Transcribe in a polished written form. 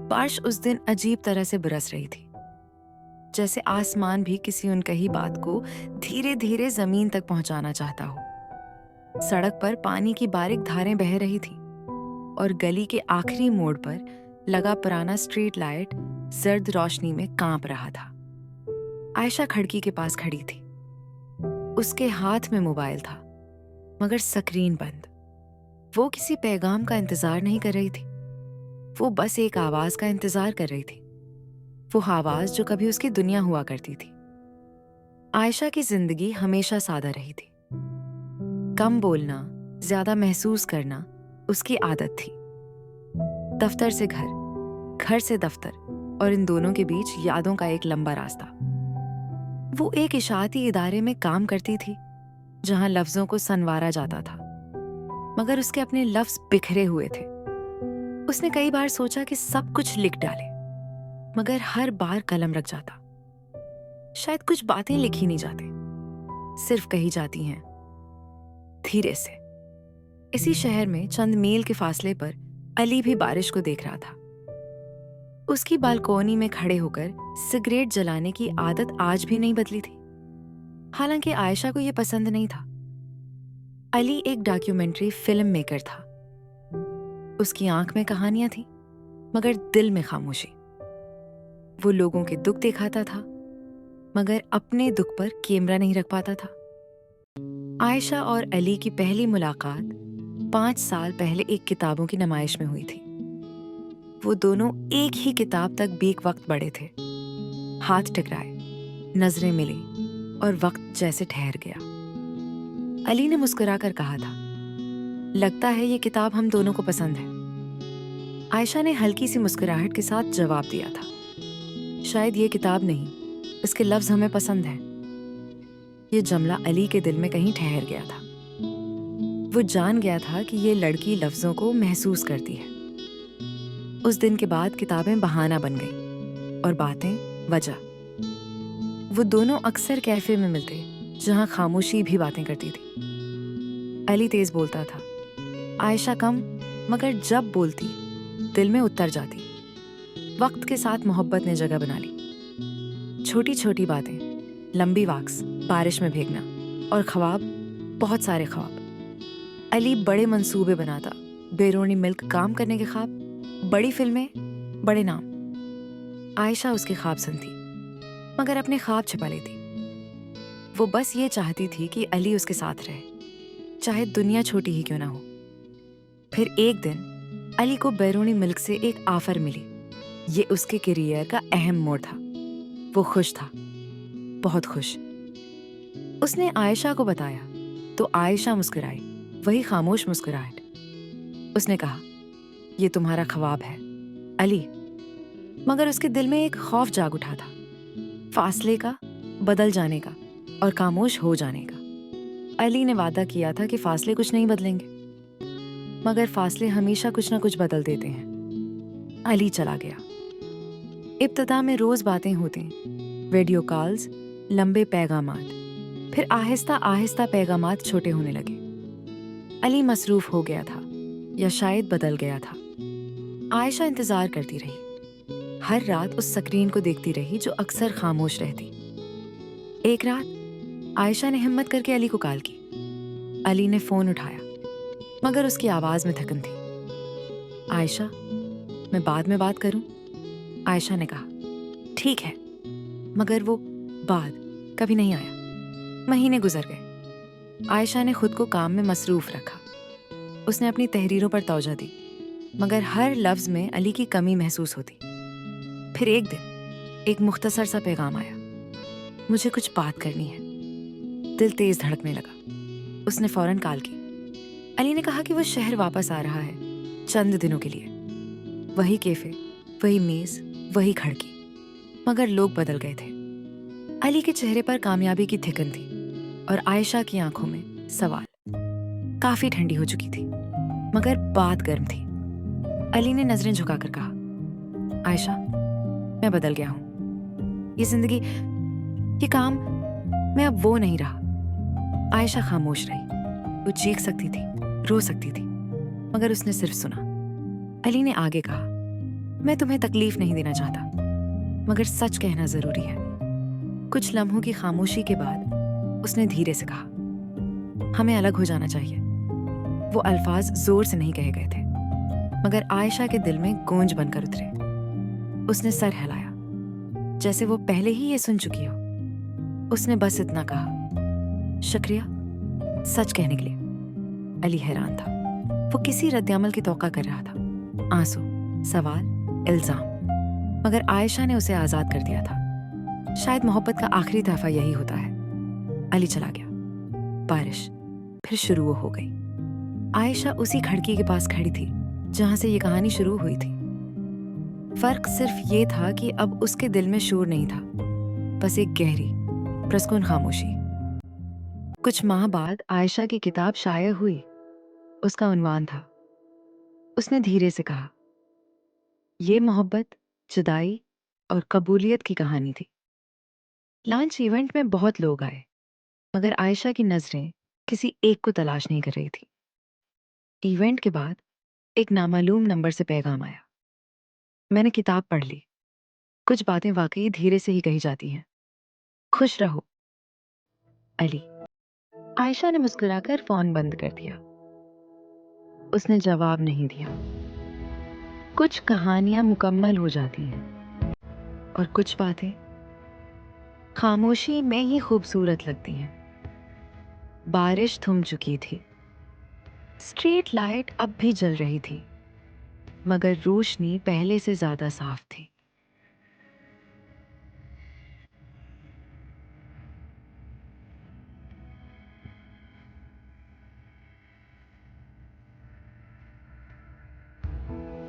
बारिश उस दिन अजीब तरह से बरस रही थी, जैसे आसमान भी किसी उनकही बात को धीरे धीरे जमीन तक पहुंचाना चाहता हो। सड़क पर पानी की बारीक धारें बह रही थी और गली के आखिरी मोड़ पर लगा पुराना स्ट्रीट लाइट जर्द रोशनी में कांप रहा था। आयशा खिड़की के पास खड़ी थी। उसके हाथ में मोबाइल था, मगर स्क्रीन बंद। वो किसी पैगाम का इंतजार नहीं कर रही थी, वो बस एक आवाज का इंतजार कर रही थी। वो आवाज जो कभी उसकी दुनिया हुआ करती थी। आयशा की जिंदगी हमेशा सादा रही थी। कम बोलना, ज्यादा महसूस करना उसकी आदत थी। दफ्तर से घर, घर से दफ्तर और इन दोनों के बीच यादों का एक लंबा रास्ता। वो एक इशाअती इदारे में काम करती थी जहां लफ्जों को संवारा जाता था, मगर उसके अपने लफ्ज बिखरे हुए थे। उसने कई बार सोचा कि सब कुछ लिख डाले, मगर हर बार कलम रख जाता। शायद कुछ बातें लिखी नहीं जाती, सिर्फ कही जाती हैं धीरे से। इसी शहर में चंद मील के फासले पर अली भी बारिश को देख रहा था। उसकी बालकोनी में खड़े होकर सिगरेट जलाने की आदत आज भी नहीं बदली थी, हालांकि आयशा को यह पसंद नहीं था। अली एक डॉक्यूमेंट्री फिल्म मेकर था। उसकी आंख में कहानियां थी, मगर दिल में खामोशी। वो लोगों के दुख दिखाता था, मगर अपने दुख पर कैमरा नहीं रख पाता था। आयशा और अली की पहली मुलाकात 5 साल पहले एक किताबों की नुमाइश में हुई थी। वो दोनों एक ही किताब तक बेक वक्त बढ़े थे। हाथ टकराए, नजरें मिली और वक्त जैसे ठहर गया। अली ने मुस्कुराकर कहा था, लगता है ये किताब हम दोनों को पसंद है। आयशा ने हल्की सी मुस्कुराहट के साथ जवाब दिया था, शायद ये किताब नहीं, इसके लफ्ज हमें पसंद है। ये जुमला अली के दिल में कहीं ठहर गया था। वो जान गया था कि ये लड़की लफ्जों को महसूस करती है। उस दिन के बाद किताबें बहाना बन गईं और बातें वजह। वो दोनों अक्सर कैफे में मिलते, जहां खामोशी भी बातें करती थी। अली तेज बोलता था, आयशा कम, मगर जब बोलती दिल में उतर जाती। वक्त के साथ मोहब्बत ने जगह बना ली। छोटी छोटी बातें, लंबी वॉक्स, बारिश में भीगना और ख्वाब, बहुत सारे ख्वाब। अली बड़े मंसूबे बनाता, बैरूनी मिल्क काम करने के ख्वाब, बड़ी फिल्में, बड़े नाम। आयशा उसके ख्वाब सुनती, मगर अपने ख्वाब छिपा लेती। वो बस ये चाहती थी कि अली उसके साथ रहे, चाहे दुनिया छोटी ही क्यों ना हो। फिर एक दिन अली को बैरूनी मिल्क से एक ऑफर मिली। ये उसके करियर का अहम मोड़ था। वो खुश था, बहुत खुश। उसने आयशा को बताया तो आयशा मुस्कुराई, वही खामोश मुस्कुराहट। उसने कहा, ये तुम्हारा ख्वाब है अली। मगर उसके दिल में एक खौफ जाग उठा था, फासले का, बदल जाने का और खामोश हो जाने का। अली ने वादा किया था कि फासले कुछ नहीं बदलेंगे, मगर फासले हमेशा कुछ ना कुछ बदल देते हैं। अली चला गया। इब्तिदा में रोज बातें होती, वीडियो कॉल्स, लंबे पैगामात, फिर आहिस्ता आहिस्ता पैगामात छोटे होने लगे। अली मसरूफ हो गया था, या शायद बदल गया था। आयशा इंतजार करती रही, हर रात उस स्क्रीन को देखती रही जो अक्सर खामोश रहती। एक रात आयशा ने हिम्मत करके अली को कॉल की। अली ने फोन उठाया, मगर उसकी आवाज में थकन थी। आयशा, मैं बाद में बात करूं? आयशा ने कहा, ठीक है। मगर वो बाद कभी नहीं आया। महीने गुजर गए। आयशा ने खुद को काम में मसरूफ रखा। उसने अपनी तहरीरों पर तवज्जो दी, मगर हर लफ्ज में अली की कमी महसूस होती। फिर एक दिन एक मुख्तसर सा पैगाम आया, मुझे कुछ बात करनी है। दिल तेज धड़कने लगा। उसने फौरन कॉल की। अली ने कहा कि वो शहर वापस आ रहा है चंद दिनों के लिए। वही कैफे, वही मेज, वही खिड़की, मगर लोग बदल गए थे। अली के चेहरे पर कामयाबी की थिकन थी और आयशा की आंखों में सवाल। काफी ठंडी हो चुकी थी, मगर बात गर्म थी। अली ने नजरें झुकाकर कहा, आयशा, मैं बदल गया हूं। ये जिंदगी, ये काम, मैं अब वो नहीं रहा। आयशा खामोश रही। वो चीख सकती थी, रो सकती थी, मगर उसने सिर्फ सुना। अली ने आगे कहा, मैं तुम्हें तकलीफ नहीं देना चाहता, मगर सच कहना जरूरी है। कुछ लम्हों की खामोशी के बाद उसने धीरे से कहा, हमें अलग हो जाना चाहिए। वो अल्फाज जोर से नहीं कहे गए थे, मगर आयशा के दिल में गूंज बनकर उतरे। उसने सर हिलाया, जैसे वो पहले ही ये सुन चुकी हो। उसने बस इतना कहा, शुक्रिया सच कहने के लिए। अली हैरान था। वो किसी रद्द-ए-अमल की तौक़ा कर रहा था। आंसू, सवाल, इल्जाम, मगर आयशा ने उसे आज़ाद कर दिया था। शायद मोहब्बत का आखिरी तहफ़ा यही होता है। अली चला गया। बारिश फिर शुरू हो गई। आयशा उसी खिड़की के पास खड़ी थी जहां से ये कहानी शुरू हुई थी। फर्क सिर्फ ये था कि अब उसके दिल में शोर नहीं था, बस एक गहरी प्रस्कून खामोशी। कुछ माह बाद आयशा की किताब शाये हुई। उसका उन्वान था, उसने धीरे से कहा, ये मोहब्बत, जुदाई और कबूलियत की कहानी थी। लॉन्च इवेंट में बहुत लोग आए, मगर आयशा की नजरें किसी एक को तलाश नहीं कर रही थी। इवेंट के बाद एक नामालूम नंबर से पैगाम आया, मैंने किताब पढ़ ली, कुछ बातें वाकई धीरे से ही कही जाती हैं। खुश रहो, अली। आयशा ने मुस्कुराकर फोन बंद कर दिया। उसने जवाब नहीं दिया। कुछ कहानियां मुकम्मल हो जाती हैं और कुछ बातें खामोशी में ही खूबसूरत लगती हैं। बारिश थम चुकी थी। स्ट्रीट लाइट अब भी जल रही थी, मगर रोशनी पहले से ज्यादा साफ थी।